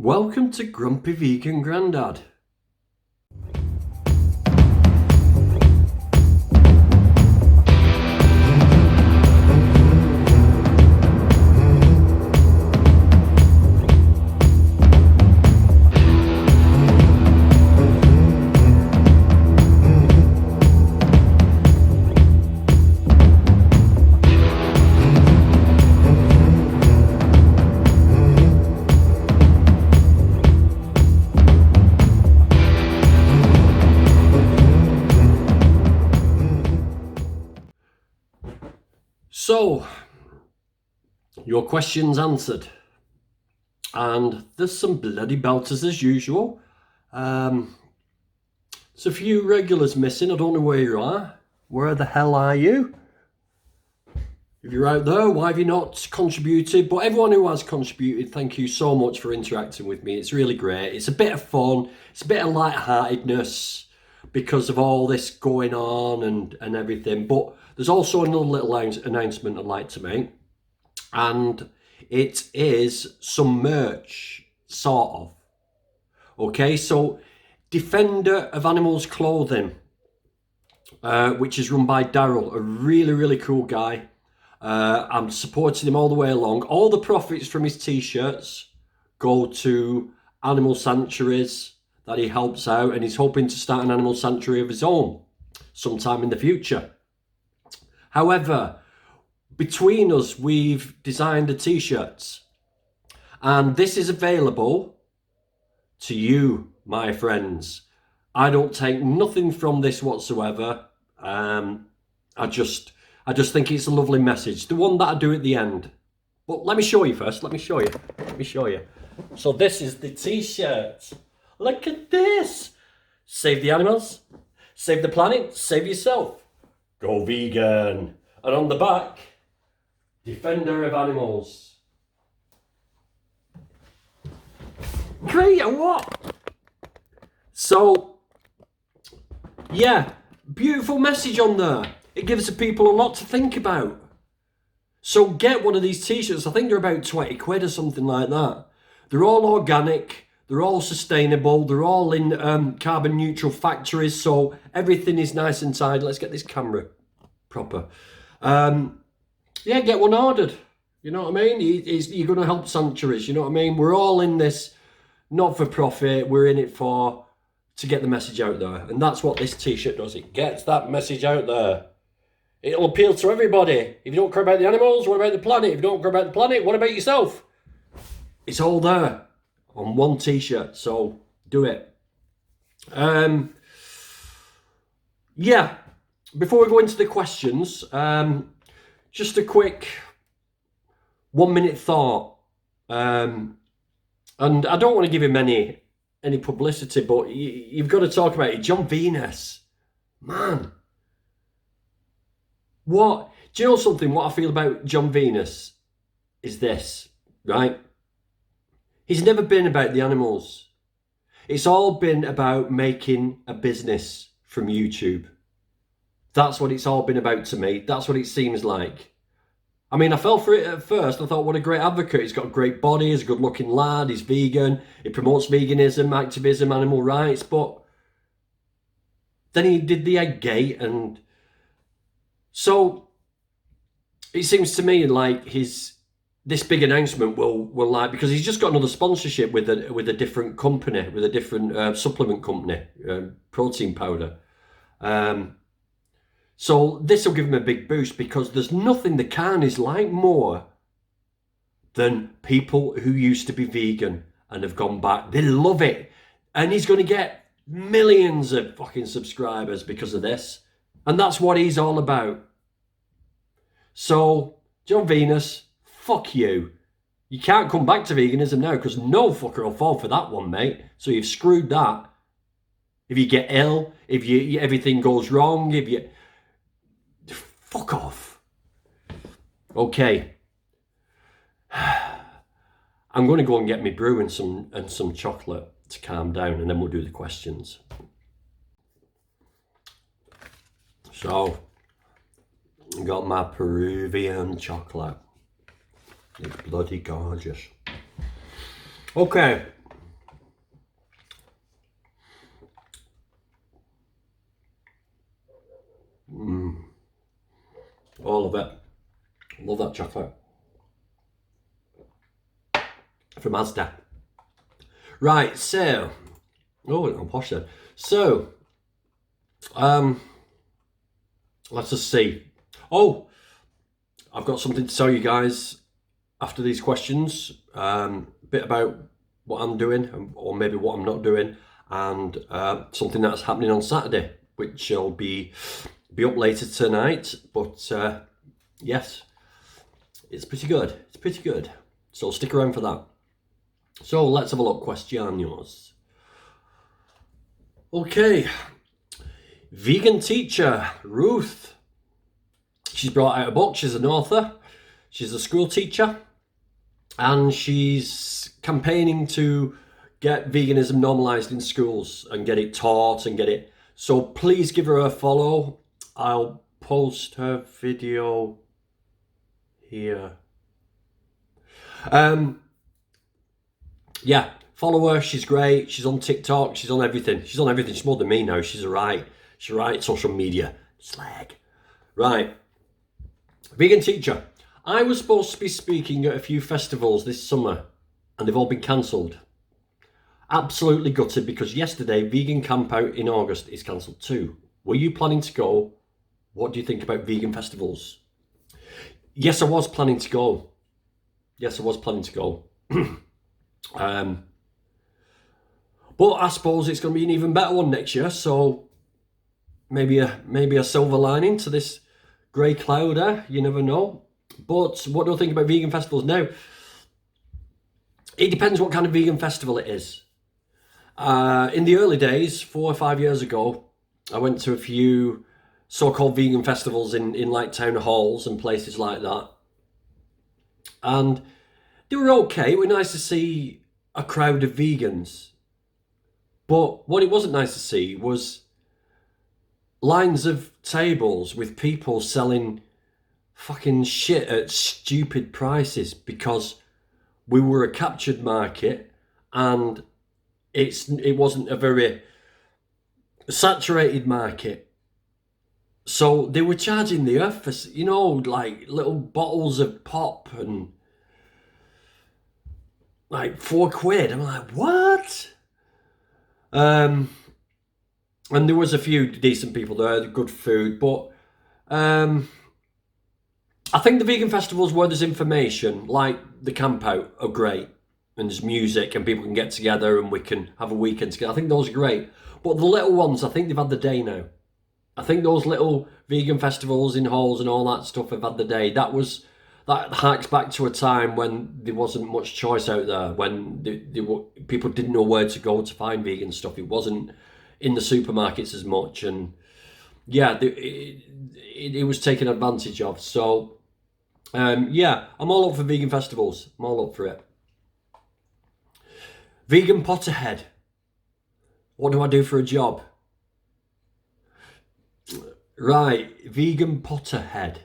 Welcome to Grumpy Vegan Grandad. So, your questions answered, and there's some bloody belters as usual. There's a few regulars missing. I don't know where you are. Where the hell are you? If you're out there, why have you not contributed? But everyone who has contributed, thank you so much for interacting with me. It's really great. It's a bit of fun. It's a bit of lightheartedness because of all this going on and everything. But there's also another little announcement I'd like to make. And it is some merch, sort of. Okay, so Defender of Animals Clothing, which is run by Daryl, a really, really cool guy. I'm supporting him all the way along. All the profits from his t-shirts go to animal sanctuaries that he helps out, and he's hoping to start an animal sanctuary of his own sometime in the future. However, between us, we've designed the t-shirts, and this is available to you, my friends. I don't take nothing from this whatsoever. I just think it's a lovely message. The one that I do at the end. But let me show you first. Let me show you. So this is the t-shirt. Look at this. Save the animals, save the planet, save yourself. Go vegan. And on the back, Defender of Animals. Great, and what? So, yeah, beautiful message on there. It gives the people a lot to think about. So get one of these t-shirts. I think they're about 20 quid or something like that. They're all organic. They're all sustainable. They're all in carbon neutral factories. So everything is nice and tidy. Let's get this camera proper. Yeah, get one ordered. You know what I mean? You're going to help sanctuaries. You know what I mean? We're all in this not for profit. We're in it to get the message out there. And that's what this t-shirt does. It gets that message out there. It'll appeal to everybody. If you don't care about the animals, what about the planet? If you don't care about the planet, what about yourself? It's all there on one t-shirt, so do it. Yeah, before we go into the questions, just a quick 1 minute thought. And I don't want to give him any publicity, but you've got to talk about it. John Venus, man. What, do you know something? What I feel about John Venus is this, right? He's never been about the animals. It's all been about making a business from YouTube. That's what it's all been about to me. That's what it seems like. I mean, I fell for it at first. I thought, what a great advocate. He's got a great body. He's a good looking lad. He's vegan. He promotes veganism, activism, animal rights. But then he did the egg gate, and so it seems to me like this big announcement will like, because he's just got another sponsorship with a different company, with a different supplement company, protein powder. So this will give him a big boost, because there's nothing the carnies like more than people who used to be vegan and have gone back. They love it. And he's going to get millions of fucking subscribers because of this. And that's what he's all about. So, John Venus, fuck you. You can't come back to veganism now, because no fucker will fall for that one, mate. So you've screwed that. If you get ill, if everything goes wrong, fuck off. Okay. I'm going to go and get me brew and some chocolate to calm down, and then we'll do the questions. So, I got my Peruvian chocolate. It's bloody gorgeous. Okay, All of it. Love that chocolate. From Asda. Right, so... Oh, I'm posh then. So... let's just see. Oh! I've got something to tell you guys after these questions. A bit about what I'm doing, or maybe what I'm not doing, and something that's happening on Saturday, which will be up later tonight. But yes, it's pretty good. It's pretty good. So stick around for that. So let's have a look. Questions. Okay. Vegan teacher, Ruth. She's brought out a book. She's an author. She's a school teacher. And she's campaigning to get veganism normalised in schools and get it taught and get it... So please give her a follow. I'll post her video here. Yeah, follow her. She's great. She's on TikTok. She's on everything. She's on everything. She's more than me now. She's alright. She's right. Social media. Slag. Right. Vegan teacher. I was supposed to be speaking at a few festivals this summer and they've all been cancelled. Absolutely gutted because yesterday Vegan Camp Out in August is cancelled too. Were you planning to go? What do you think about vegan festivals? Yes, I was planning to go. Yes, I was planning to go. But I suppose it's going to be an even better one next year. So maybe a silver lining to this grey cloud. You never know. But what do I think about vegan festivals now? It depends what kind of vegan festival it is. In the early days, 4 or 5 years ago, I went to a few so-called vegan festivals in like town halls and places like that. And they were okay. It was nice to see a crowd of vegans. But what it wasn't nice to see was lines of tables with people selling fucking shit at stupid prices because we were a captured market and it wasn't a very saturated market. So they were charging the earth for, you know, like little bottles of pop and like £4. I'm like, what? And there was a few decent people there, good food, but I think the vegan festivals where there's information, like the Camp Out, are great. And there's music and people can get together and we can have a weekend together. I think those are great. But the little ones, I think they've had the day now. I think those little vegan festivals in halls and all that stuff have had the day. That harks back to a time when there wasn't much choice out there, when people didn't know where to go to find vegan stuff. It wasn't in the supermarkets as much. And yeah, it was taken advantage of. So yeah, I'm all up for vegan festivals. I'm all up for it. Vegan Potterhead. What do I do for a job? Right, Vegan Potterhead.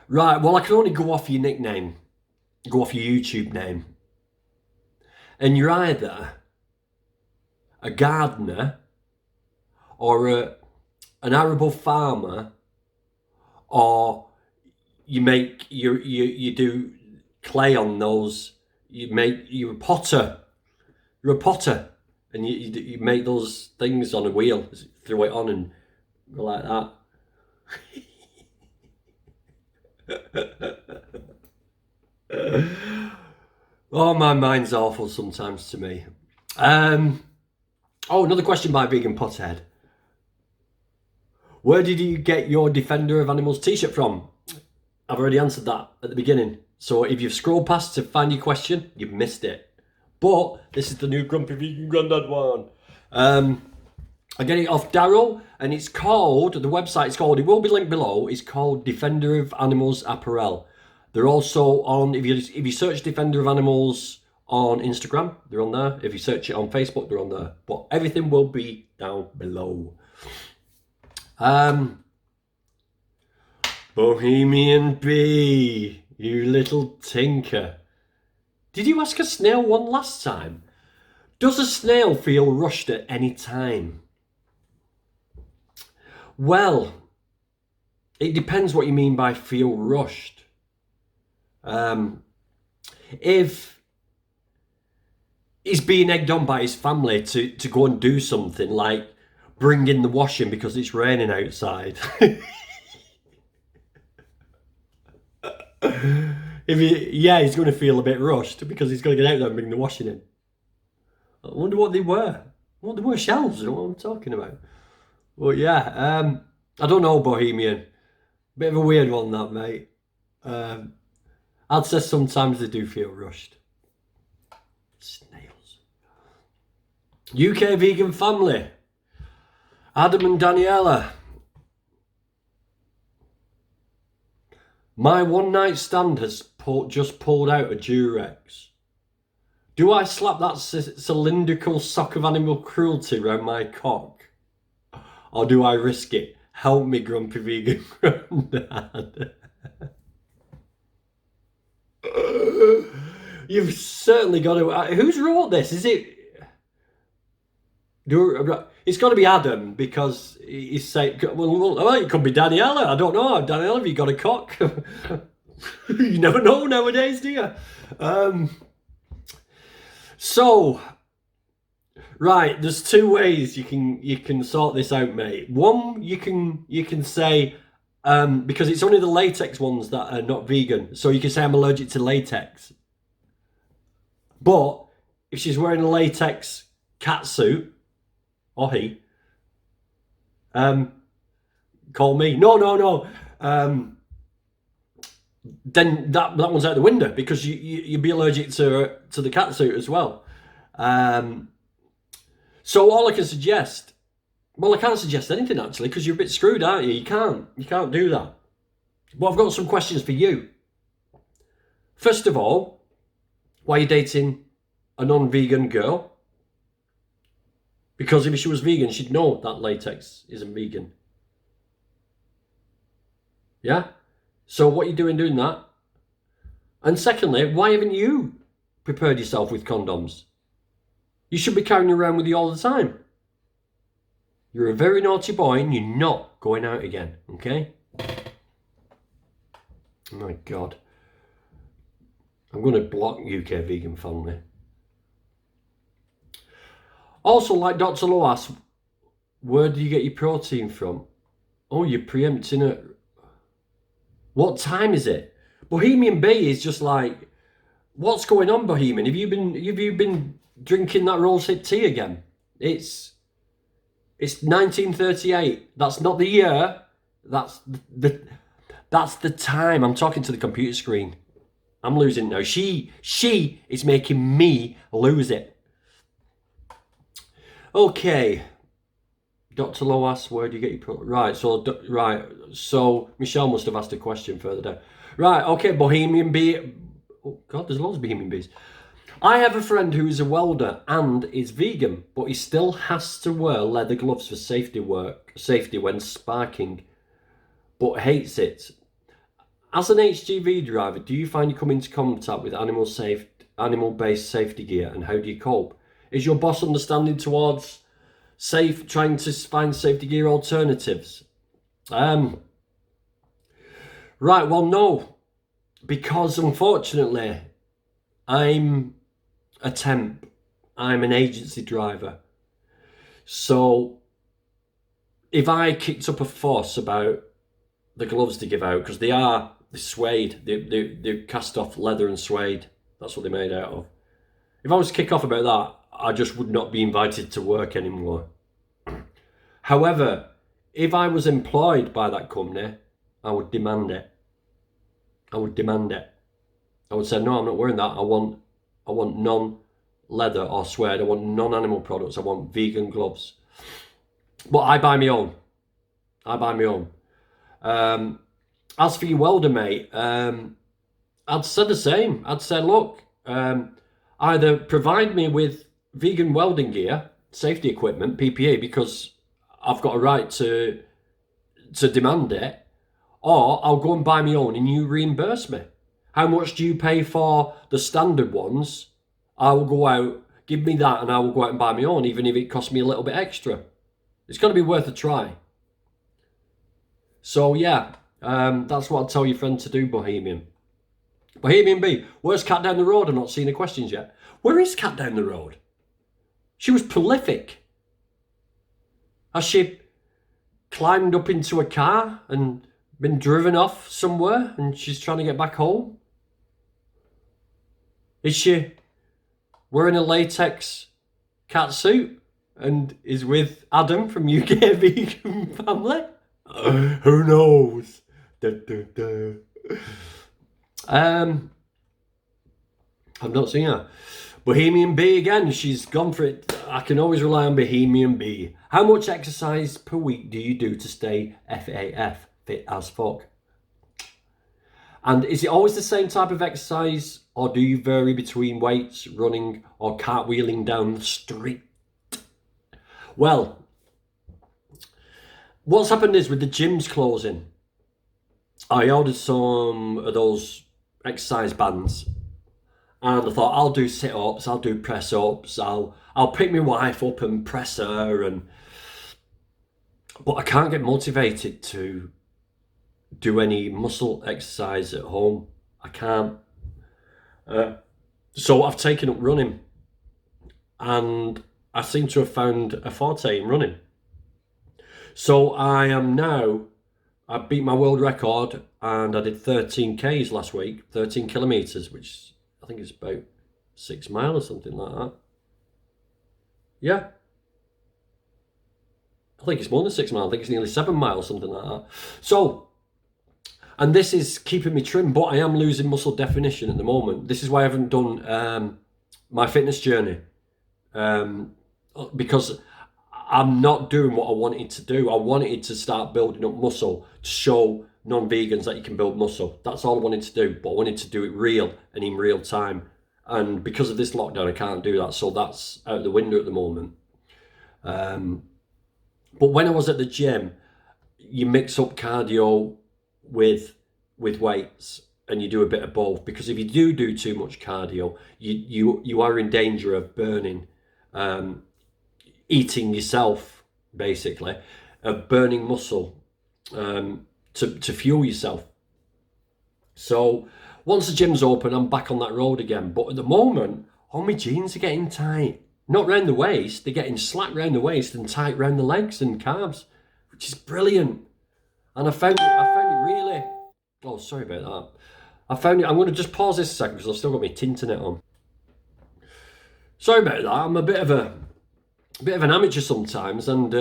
Right, well, I can only go off your nickname, go off your YouTube name. And you're either a gardener or an arable farmer, or you do clay on those. You're a potter. You're a potter, and you make those things on a wheel. Throw it on and go like that. Oh, my mind's awful sometimes to me. Oh, another question by Vegan Pothead. Where did you get your Defender of Animals t-shirt from? I've already answered that at the beginning. So if you've scrolled past to find your question, you've missed it. But this is the new Grumpy Vegan Grandad one. I get it off Daryl, and it's called, the website's called, it will be linked below, it's called Defender of Animals Apparel. They're also on, if you search Defender of Animals on Instagram, they're on there. If you search it on Facebook, they're on there. But everything will be down below. Bohemian Bee, you little tinker. Did you ask a snail one last time? Does a snail feel rushed at any time? Well, it depends what you mean by feel rushed. If he's being egged on by his family to go and do something like bring in the washing because it's raining outside. He's going to feel a bit rushed because he's going to get out there and bring the washing in. I wonder what they were. What they were, shelves, is what I'm talking about. Well, yeah, I don't know, Bohemian. Bit of a weird one, that, mate. I'd say sometimes they do feel rushed. Snails. UK vegan family. Adam and Daniela. My one night stand has just pulled out a Durex. Do I slap that cylindrical sock of animal cruelty round my cock? Or do I risk it? Help me, grumpy vegan Grandad. You've certainly got to... who's wrote this? Is it... It's got to be Adam, because he's saying... Well, it could be Daniela. I don't know. Daniela, have you got a cock? You never know nowadays, do you? So... Right, there's two ways you can sort this out, mate. One, you can say, because it's only the latex ones that are not vegan, so you can say I'm allergic to latex. But if she's wearing a latex cat suit, or he, call me. No. Then that one's out the window, because you'd be allergic to the cat suit as well. So all I can suggest, well, I can't suggest anything actually, because you're a bit screwed, aren't you? You can't do that. But I've got some questions for you. First of all, why are you dating a non-vegan girl? Because if she was vegan, she'd know that latex isn't vegan. Yeah? So what are you doing that? And secondly, why haven't you prepared yourself with condoms? You should be carrying around with you all the time. You're a very naughty boy and you're not going out again, okay? Oh my God. I'm going to block UK vegan family. Also, like Dr. Lowe asks, where do you get your protein from? Oh, you're preempting it. What time is it? Bohemian B is just like, what's going on, Bohemian? Have you been drinking that Rolls Hip tea again? It's 1938. That's not the year. That's the time. I'm talking to the computer screen. I'm losing now. She is making me lose it. Okay. Dr. Lowe asks, where do you get your right? So Michelle must have asked a question further down. Right. Okay. Bohemian B. Oh God, there's loads of Bohemian Bs. I have a friend who is a welder and is vegan, but he still has to wear leather gloves for safety when sparking, but hates it. As an HGV driver, do you find you come into contact with animal-based safety gear, and how do you cope? Is your boss understanding towards trying to find safety gear alternatives? Right, well, no, because unfortunately, I'm a temp. I'm an agency driver. So if I kicked up a fuss about the gloves to give out, because they're suede, they're cast off leather and suede, that's what they're made out of. If I was to kick off about that, I just would not be invited to work anymore. However, if I was employed by that company, I would demand it. I would say, no, I'm not wearing that. I want non-leather or suede. I want non-animal products. I want vegan gloves. But I buy my own. As for your welder, mate, I'd say the same. I'd say, look, either provide me with vegan welding gear, safety equipment, PPE, because I've got a right to demand it, or I'll go and buy my own and you reimburse me. How much do you pay for the standard ones? I will go out, give me that, and I will go out and buy my own, even if it costs me a little bit extra. It's going to be worth a try. So yeah, That's what I'd tell your friend to do, Bohemian. Bohemian B, where's Cat down the road? I've not seen her questions yet. Where is Cat down the road? She was prolific. Has she climbed up into a car and been driven off somewhere and she's trying to get back home? Is she wearing a latex cat suit and is with Adam from UK Vegan Family? Who knows? Da, da, da. I've not seen her. Bohemian B again, she's gone for it. I can always rely on Bohemian B. How much exercise per week do you do to stay FAF, fit as fuck? And is it always the same type of exercise, or do you vary between weights, running, or cartwheeling down the street? Well, what's happened is with the gyms closing, I ordered some of those exercise bands. And I thought, I'll do sit-ups, I'll do press-ups, I'll pick my wife up and press her, but I can't get motivated to do any muscle exercise at home. I can't. So I've taken up running, and I seem to have found a forte in running. So I beat my world record, and I did 13 Ks last week, 13 kilometres, which I think it's about 6 miles or something like that. Yeah. I think it's more than 6 miles. I think it's nearly 7 miles, something like that. So, and this is keeping me trim, but I am losing muscle definition at the moment. This is why I haven't done my fitness journey. Because I'm not doing what I wanted to do. I wanted to start building up muscle to show non-vegans that you can build muscle. That's all I wanted to do, but I wanted to do it real and in real time. And because of this lockdown, I can't do that. So that's out the window at the moment. But when I was at the gym, you mix up cardio with weights, and you do a bit of both. Because if you do too much cardio, you are in danger of burning, eating yourself, basically, of burning muscle to fuel yourself. So once the gym's open, I'm back on that road again. But at the moment, all my jeans are getting tight. Not round the waist, they're getting slack round the waist and tight round the legs and calves, which is brilliant. And I found it really. Oh, sorry about that. I'm going to just pause this a second because I've still got my tinternet on. Sorry about that. I'm a bit of an amateur sometimes, and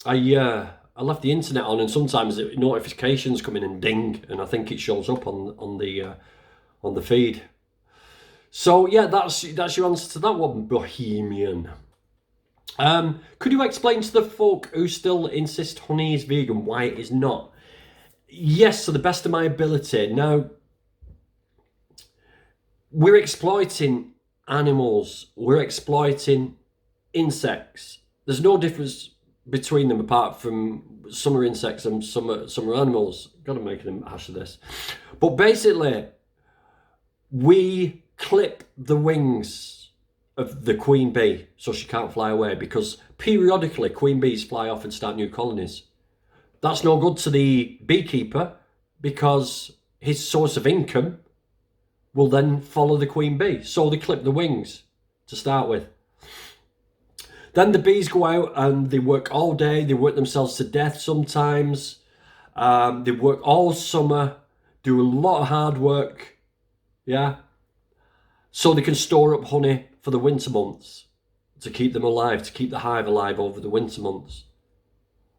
I left the internet on, and sometimes notifications come in and ding, and I think it shows up on the feed. So yeah, that's your answer to that one, Bohemian. Could you explain to the folk who still insist honey is vegan why it is not? Yes, to the best of my ability. Now, we're exploiting animals. We're exploiting insects. There's no difference between them apart from some are insects and some are animals. Gotta make an hash of this. But basically, we clip the wings of the queen bee so she can't fly away, because periodically queen bees fly off and start new colonies. That's no good to the beekeeper, because his source of income will then follow the queen bee. So they clip the wings to start with. Then the bees go out and they work all day. They work themselves to death sometimes. They work all summer, do a lot of hard work. Yeah. So they can store up honey for the winter months to keep them alive, to keep the hive alive over the winter months.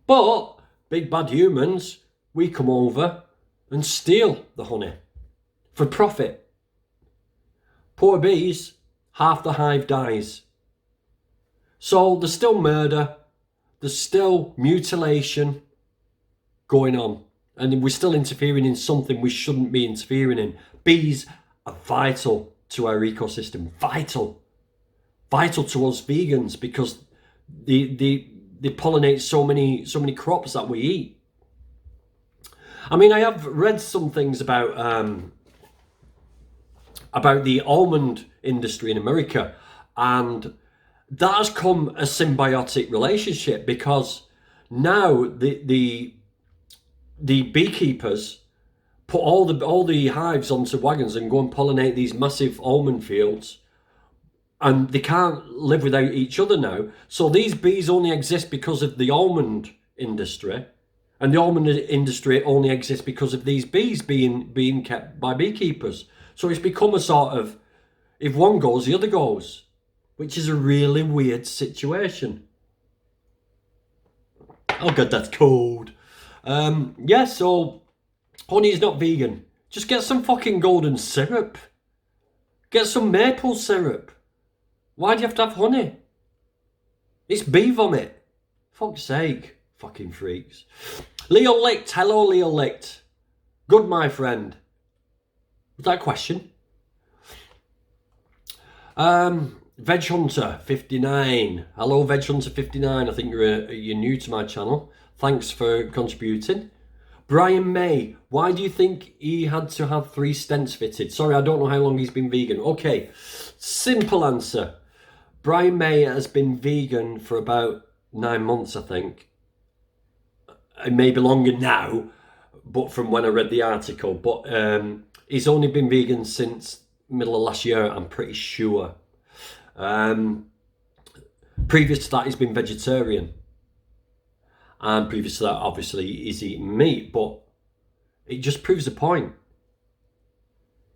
But big bad humans, we come over and steal the honey for profit. Poor bees, half the hive dies. So there's still murder, there's still mutilation going on, and we're still interfering in something we shouldn't be interfering in. Bees are vital to our ecosystem, vital to us vegans, because they pollinate so many crops that we eat. I mean, I have read some things about the almond industry in America, and that has come a symbiotic relationship, because now the the beekeepers put all the hives onto wagons and go and pollinate these massive almond fields, and they can't live without each other now. So these bees only exist because of the almond industry, and the almond industry only exists because of these bees being kept by beekeepers. So it's become a sort of, if one goes, the other goes, which is a really weird situation. Oh god, that's cold. Yeah, so honey is not vegan. Just get some fucking golden syrup. Get some maple syrup. Why do you have to have honey? It's bee vomit. Fuck's sake. Fucking freaks. Leo Licht. Hello, Leo Licht. Good, my friend. Was that a question? Veg Hunter 59. Hello, Veg Hunter 59. I think you're new to my channel. Thanks for contributing. Brian May. Why do you think he had to have 3 stents fitted? Sorry, I don't know how long he's been vegan. Okay, simple answer. Brian May has been vegan for about 9 months, I think. It may be longer now, but from when I read the article. But he's only been vegan since middle of last year, I'm pretty sure. Previous to that, he's been vegetarian. And previous to that, obviously, he's eating meat. But it just proves the point.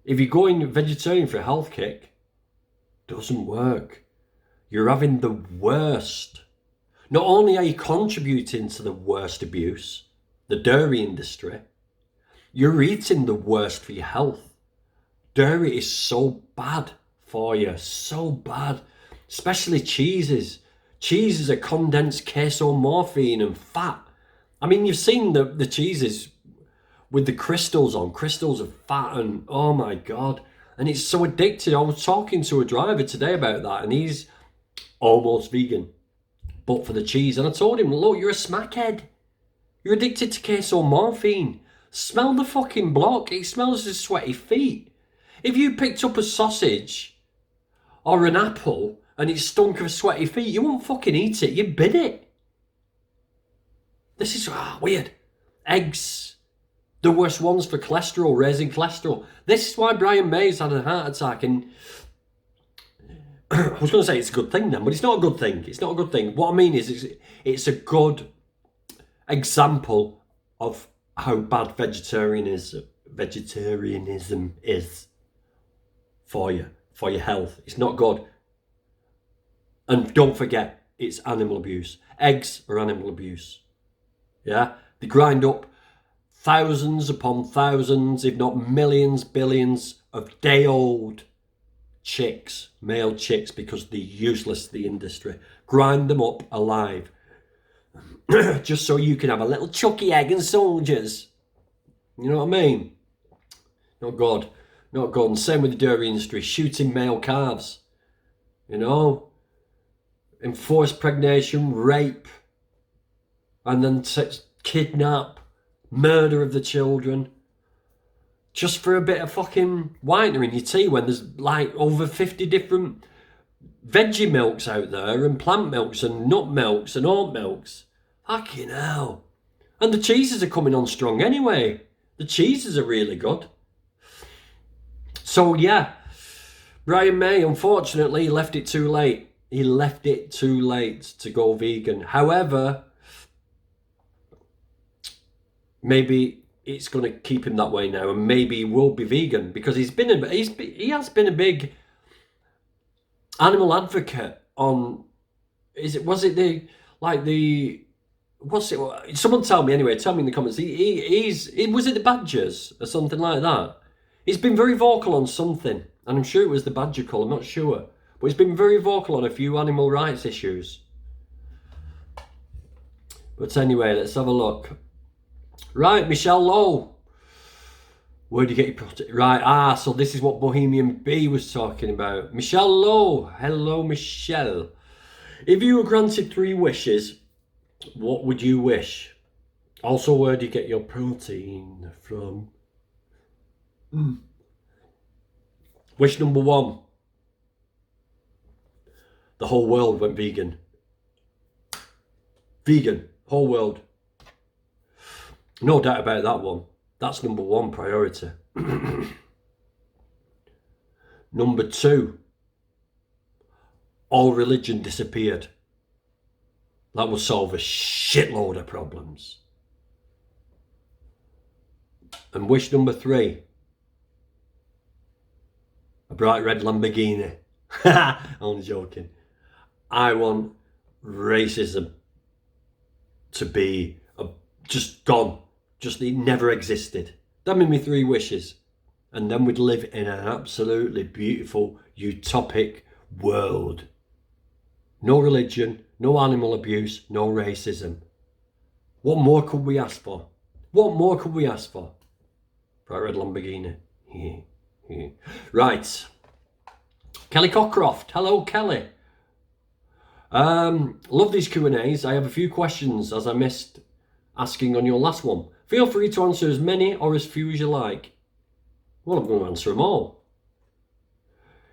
If you're going vegetarian for a health kick, it doesn't work. You're having the worst. Not only are you contributing to the worst abuse, the dairy industry, you're eating the worst for your health. Dairy is so bad for you, so bad. Especially cheeses. Cheeses are condensed casomorphine and fat. I mean, you've seen the cheeses with the crystals on. Crystals of fat and oh my God. And it's so addictive. I was talking to a driver today about that and he's almost vegan, but for the cheese. And I told him, look, you're a smackhead. You're addicted to casomorphine. Smell the fucking block. It smells of sweaty feet. If you picked up a sausage or an apple and it stunk of sweaty feet, you won't fucking eat it. You bid it. This is weird. Eggs. The worst ones for cholesterol, raising cholesterol. This is why Brian May's had a heart attack. And I was going to say it's a good thing then, but it's not a good thing. It's not a good thing. What I mean is it's a good example of how bad vegetarianism is for you, for your health. It's not good. And don't forget, it's animal abuse. Eggs are animal abuse. Yeah? They grind up thousands upon thousands, if not millions, billions of day-old chicks, male chicks, because they're useless to the industry. Grind them up alive. Just so you can have a little chucky egg and soldiers. You know what I mean? Not good. Not good. And same with the dairy industry. Shooting male calves. You know? Enforced pregnation, rape. And then kidnap. Murder of the children. Just for a bit of fucking whitener in your tea when there's like over 50 different veggie milks out there and plant milks and nut milks and oat milks. Fucking hell. And the cheeses are coming on strong anyway. The cheeses are really good. So yeah, Brian May, unfortunately, left it too late. He left it too late to go vegan. However, maybe it's going to keep him that way now, and maybe he will be vegan because he has been a big animal advocate on. Someone tell me anyway. Tell me in the comments. Was it the Badgers or something like that? He's been very vocal on something, and I'm sure it was the Badger Call. I'm not sure, but he's been very vocal on a few animal rights issues. But anyway, let's have a look. Right, Michelle Lowe. Where do you get your protein? Right, so this is what Bohemian Bee was talking about. Michelle Lowe. Hello, Michelle. If you were granted 3 wishes, what would you wish? Also, where do you get your protein from? Wish number 1. The whole world went vegan. Vegan. Whole world. No doubt about that one. That's number one priority. Number two, all religion disappeared. That would solve a shitload of problems. And wish number three, a bright red Lamborghini. I'm joking. I want racism to be just gone. Just it never existed. That made me three wishes. And then we'd live in an absolutely beautiful, utopic world. No religion, no animal abuse, no racism. What more could we ask for? What more could we ask for? Bright red Lamborghini. Right. Kelly Cockcroft. Hello, Kelly. Love these Q&As. I have a few questions as I missed asking on your last one. Feel free to answer as many or as few as you like. Well, I'm going to answer them all.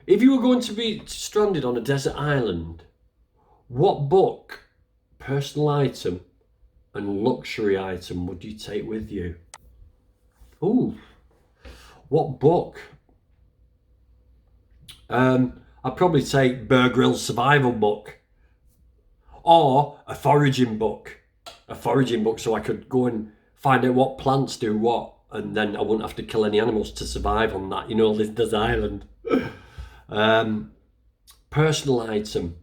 If you were going to be stranded on a desert island, what book, personal item, and luxury item would you take with you? Ooh, what book? I'd probably take Bear Grylls' survival book, or a foraging book. A foraging book so I could go and find out what plants do what, and then I wouldn't have to kill any animals to survive on that, this desert island. Personal item.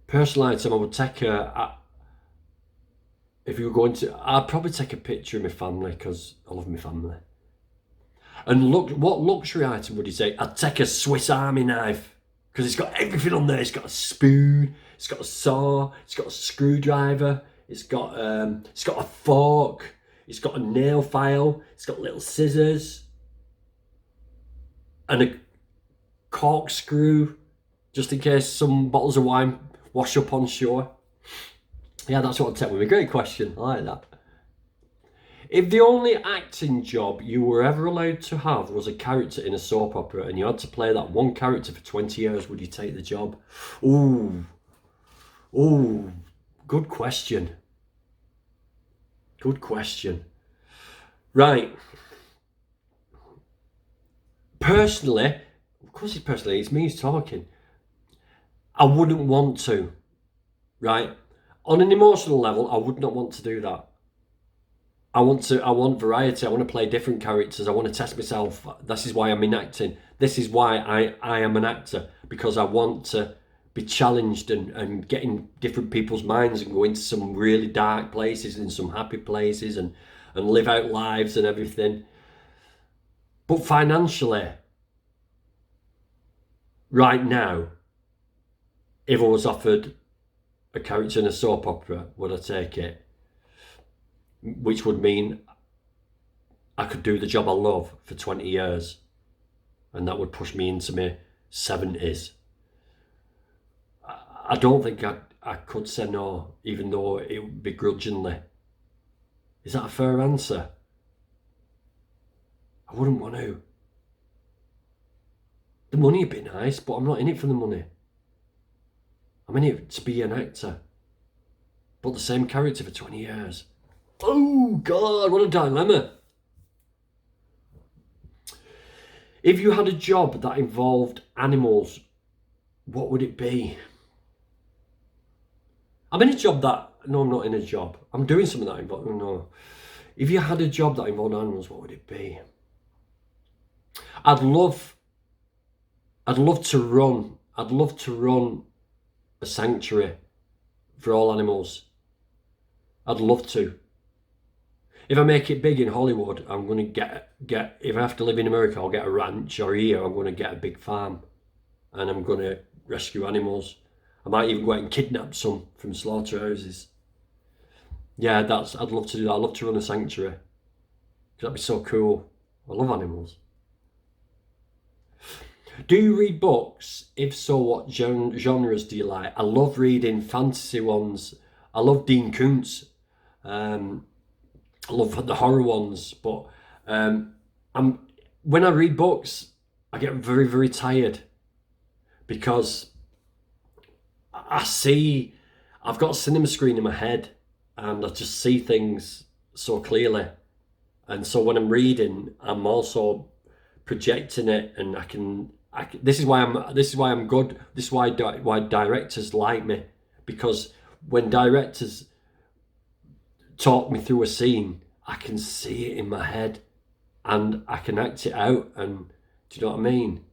Personal item, I would take if you were going to, I'd probably take a picture of my family because I love my family. And look, what luxury item would you say? I'd take a Swiss Army knife because it's got everything on there. It's got a spoon, it's got a saw, it's got a screwdriver, it's got a fork, it's got a nail file, it's got little scissors, and a corkscrew just in case some bottles of wine wash up on shore. Yeah, that's what I'd take with me. Great question. I like that. If the only acting job you were ever allowed to have was a character in a soap opera and you had to play that one character for 20 years, would you take the job? Ooh, good question. Good question. Right. Personally, of course it's personally, it's me who's talking. I wouldn't want to, right? On an emotional level, I would not want to do that. I want variety. I want to play different characters. I want to test myself. This is why I'm in acting. This is why I am an actor, because I want to be challenged and get in different people's minds and go into some really dark places and some happy places and live out lives and everything. But financially, right now, if I was offered a character in a soap opera, would I take it? Which would mean I could do the job I love for 20 years, and that would push me into my 70s. I don't think I could say no, even though it would be begrudgingly. Is that a fair answer? I wouldn't want to. The money would be nice, but I'm not in it for the money. I'm in it to be an actor, but the same character for 20 years. Oh God, what a dilemma. If you had a job that involved animals, what would it be? I'm in a job that, no, I'm not in a job. I'm doing something that involved, no. If you had a job that involved animals, what would it be? I'd love to run a sanctuary for all animals. I'd love to. If I make it big in Hollywood, I'm going to get, if I have to live in America, I'll get a ranch, or here I'm going to get a big farm and I'm going to rescue animals. I might even go out and kidnap some from slaughterhouses. Yeah, I'd love to do that. I'd love to run a sanctuary. That'd be so cool. I love animals. Do you read books? If so, what genres do you like? I love reading fantasy ones. I love Dean Koontz. I love the horror ones, but when I read books, I get very, very tired because I've got a cinema screen in my head and I just see things so clearly. And so when I'm reading, I'm also projecting it, and I can. This is why I'm good. This is why directors like me, because when directors talk me through a scene, I can see it in my head, and I can act it out. And do you know what I mean?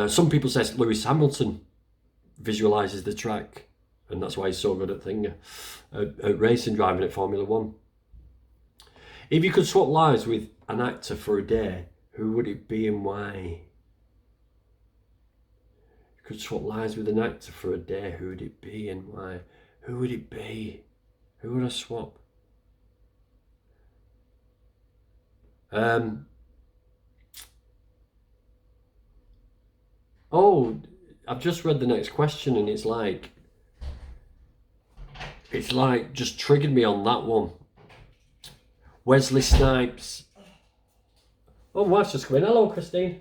Some people say Lewis Hamilton visualizes the track, and that's why he's so good at racing, driving at Formula One. If you could swap lives with an actor for a day, who would it be and why? If you could swap lives with an actor for a day, who would it be and why? Who would it be? Who would I swap? Oh, I've just read the next question, and it's like just triggered me on that one. Wesley Snipes. Oh, wife's just come in. Hello, Christine.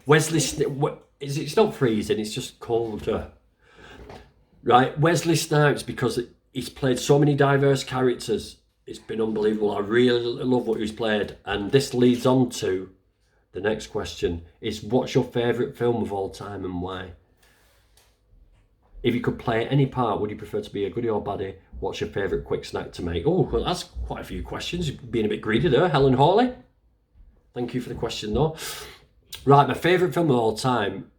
Wesley Snipes. It's not freezing, it's just colder. Right, Wesley Snipes, because he's played so many diverse characters. It's been unbelievable. I really love what he's played. And this leads on to the next question. Is what's your favourite film of all time and why? If you could play any part, would you prefer to be a goodie or baddie? What's your favourite quick snack to make? Oh, well, that's quite a few questions. You're being a bit greedy there, Helen Hawley. Thank you for the question, though. Right, my favourite film of all time,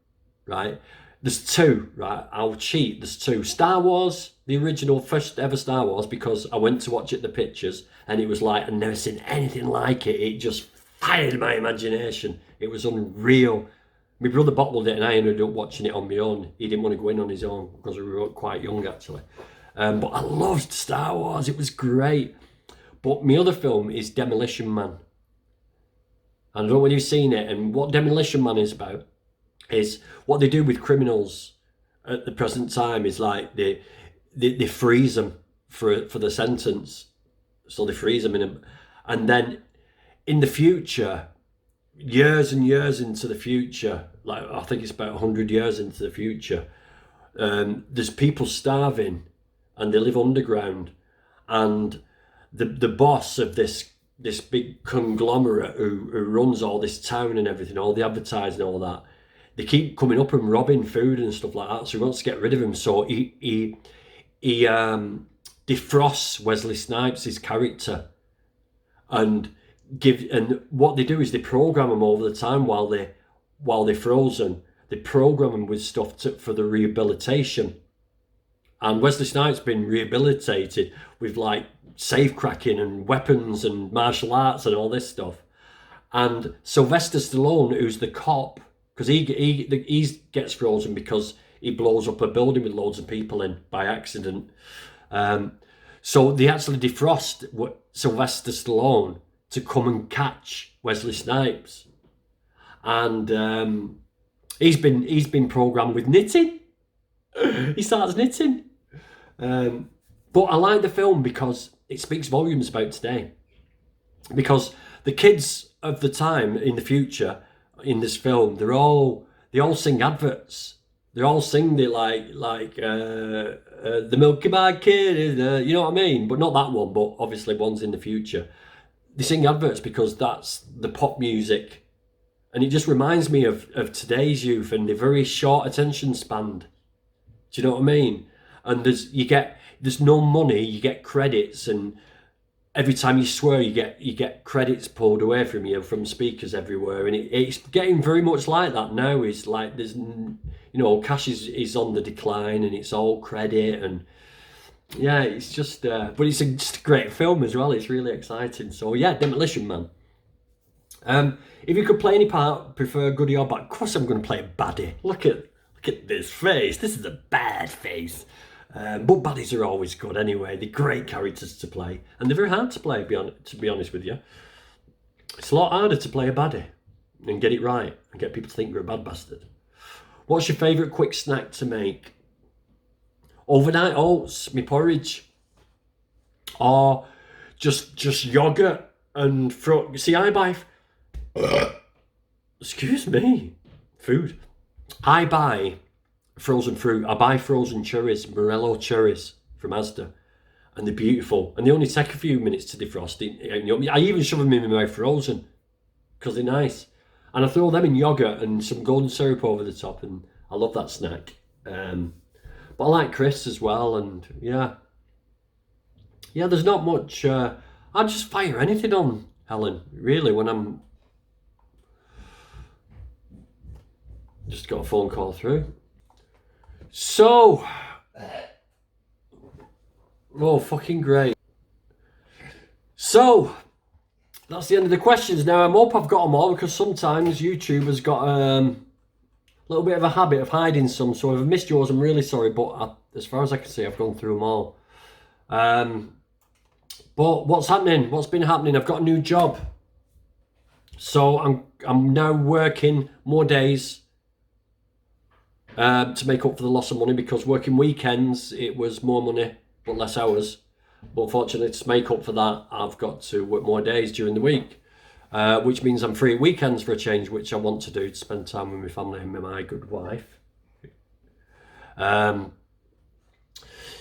right? There's two, right? I'll cheat. There's two. Star Wars, the original, first ever Star Wars, because I went to watch it at the pictures, and it was like, I'd never seen anything like it. It just fired my imagination. It was unreal. My brother bottled it, and I ended up watching it on my own. He didn't want to go in on his own because we were quite young, actually. But I loved Star Wars. It was great. But my other film is Demolition Man. And I don't know whether you've seen it. And what Demolition Man is about is what they do with criminals at the present time is like they freeze them for the sentence. So they freeze them and then in the future, years and years into the future, like I think it's about 100 years into the future, there's people starving and they live underground, and the boss of this big conglomerate who runs all this town and everything, all the advertising, all that, they keep coming up and robbing food and stuff like that. So he wants to get rid of him. So he defrosts Wesley Snipes' character, and what they do is they program them over the time while they're frozen. They program them with stuff for the rehabilitation. And Wesley Snipes been rehabilitated with like safe cracking and weapons and martial arts and all this stuff. And Sylvester Stallone, who's the cop, because he gets frozen because he blows up a building with loads of people in by accident. So they actually defrost Sylvester Stallone to come and catch Wesley Snipes, and he's been programmed with knitting. He starts knitting, but I like the film because it speaks volumes about today. Because the kids of the time in the future in this film, they all sing adverts. They all sing the like the Milky Bar Kid is you know what I mean? But not that one. But obviously one's in the future. They sing adverts because that's the pop music, and it just reminds me of today's youth and the very short attention span. Do you know what I mean? And there's no money, you get credits, and every time you swear you get credits pulled away from you from speakers everywhere, and it's getting very much like that now. It's like there's, cash is on the decline, and it's all credit, and yeah, it's just but it's just a great film as well. It's really exciting. So yeah, Demolition Man. If you could play any part, prefer goodie or bad? Of course I'm going to play a baddie. Look at this face. This is a bad face. But baddies are always good anyway. They're great characters to play, and they're very hard to play, to be honest with you. It's a lot harder to play a baddie and get it right and get people to think you're a bad bastard. What's your favourite quick snack to make? Overnight oats, me porridge, or just yogurt and fruit. See, I buy excuse me, food. I buy frozen fruit. I buy frozen cherries, Morello cherries from Asda, and they're beautiful, and they only take a few minutes to defrost. I even shove them in my mouth frozen because they're nice, and I throw them in yogurt and some golden syrup over the top, and I love that snack. But I like crisps as well, and yeah, there's not much. I just fire anything on, Helen, really, when I'm just got a phone call through. So, oh, fucking great. So, that's the end of the questions. Now, I hope I've got them all, because sometimes YouTube has got a little bit of a habit of hiding some. So if I've missed yours, I'm really sorry, but as far as I can see, I've gone through them all. But what's happening? What's been happening? I've got a new job. So I'm now working more days to make up for the loss of money, because working weekends, it was more money but less hours. But unfortunately, to make up for that, I've got to work more days during the week, which means I'm free at weekends for a change, which I want to do, to spend time with my family and with my good wife.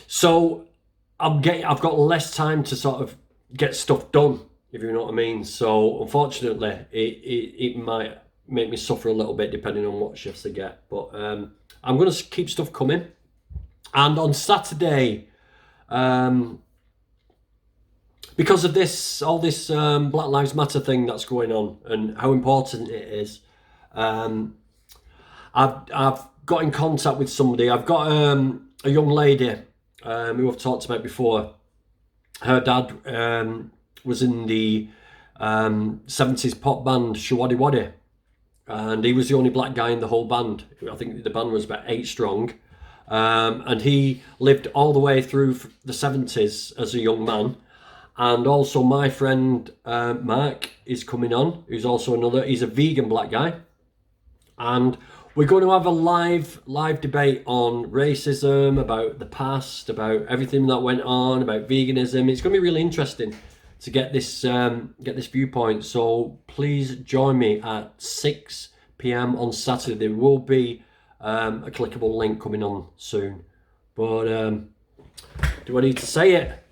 So I've got less time to sort of get stuff done, if you know what I mean. So unfortunately, it might make me suffer a little bit depending on what shifts I get. But I'm going to keep stuff coming. And on Saturday, because of all this Black Lives Matter thing that's going on and how important it is, I've got in contact with somebody. I've got a young lady who I've talked about before. Her dad was in the 70s pop band Shawadi Wadi, and he was the only black guy in the whole band. I think the band was about 8 strong, and he lived all the way through the 70s as a young man. And also my friend Mark is coming on, who's also he's a vegan black guy, and we're going to have a live debate on racism, about the past, about everything that went on, about veganism. It's going to be really interesting to get this viewpoint. So please join me at 6 p.m. on Saturday. There will be a clickable link coming on soon. But do I need to say it?